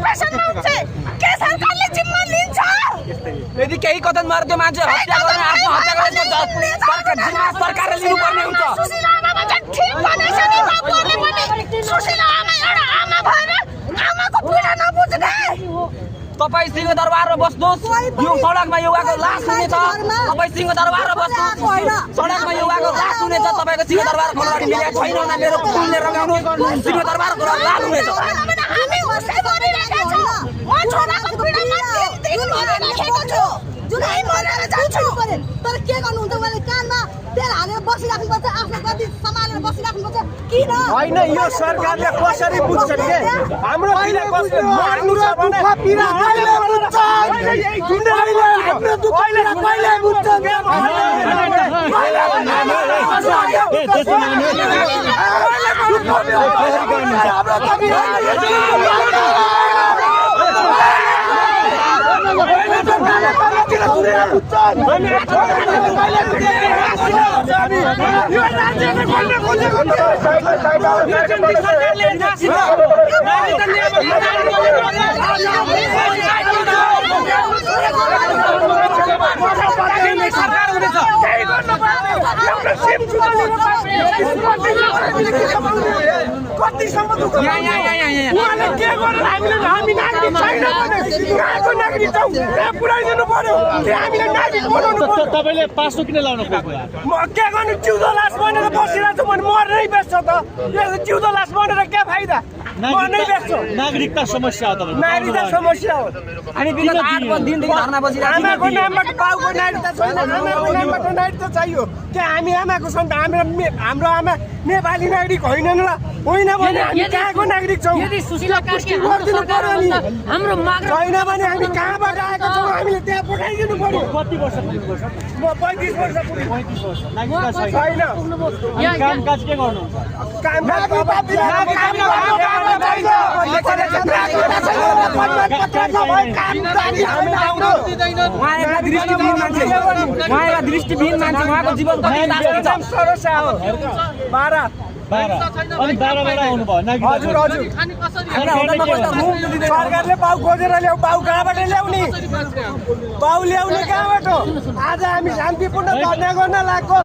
डिप्रेसनमा हुन्छ के सरकारले जिम्मा लिन्छ यदि केही कथन मार्दै मान्छे हत्या गर्ने आत्महत्या गर्ने सरकारले लिनुपर्ने हुन्छ सुशीला आमा चाहिँ ठीक भनेछ नि बाबुले पनि सुशीला आमा एउटा आमा भएर आमाको पीडा नबुझ्ने तपाई सिंहदरबारमा बस्नुहोस् यो सडकमा युवाको लास हुनेछ तपाई सिंहदरबारमा बस्नुहोस् सडकमा युवाको लास हुनेछ तपाईको सिंहदरबार खोलाडी मिलेको छैन भने मेरो पुलले रगाउनु सिंहदरबारको लास हुनेछ हामी उसै गरिरहेका छौँ म छोराको पीडामा दिन गरिरहेको छु जुनै मरेर जान्छु तर के गर्नुहुन्छ उहाँले कानमा तेल हालेर बसिराख्नुपर्छ आफ्नो गति सम्हालेर बसिराख्नुपर्छ किन होइन यो सरकारले कसरी बुझ्छ के हाम्रो किन कसरी मर्नु छ भने पीडा कहिले बुझ्छ यही गुन्डाले हाम्रो दुःख पीडा कहिले बुझ्छ के कतिसम्म दुःख उहाँले के गरेर हामी नागरिक छैन भने कहाँको नागरिक छौँ त्यहाँ पुऱ्याइदिनु पर्यो हामीले नागरिक बनाउनु पर्यो तपाईले पासो किन लाउनु खोज्नु म के गर्नु जिउँदो लास बनेर बसिरहेको छु भने मर्नै बेच्छ त यो जिउँदो लास बनेर के फाइदा मर्नै बेच्छ नागरिकता समस्या हो तपाईको नागरिकता समस्या हो हामी विगत 8 दिनदेखि धर्ना बसिरहेका छौँ आमाको नामबाट बाउको नागरिकता छैन आमाको नामबाट नागरिकता चाहियो के हामी आमाको सन्तान हाम्रो आमा नेपाली नागरिक होइनन् र होइन भने हामी कहाँको नागरिक छौँ यदि सुशीला कार्की गरिदिनु पर्यो नि हाम्रो माग छैन भने हामी कहाँबाट आएका छौँ हामीले त्यहाँ पठाइदिनु पर्यो कति वर्ष पुग्नुपर्छ म 35 वर्ष पुगेँ 35 वर्ष नागरिकता छैन छैन कामकाज के गर्नुहुन्छ उहाँका दृष्टिविहीन मान्छे उहाँको जीवन अनि 12 आउनु भयो नागरिकता सरकारले बाउ खोजेर ल्याऊ बाउ कहाँबाट ल्याउने बाउ ल्याउने कहाँबाट आज हामी शान्तिपूर्ण धर्ना गर्न लागेको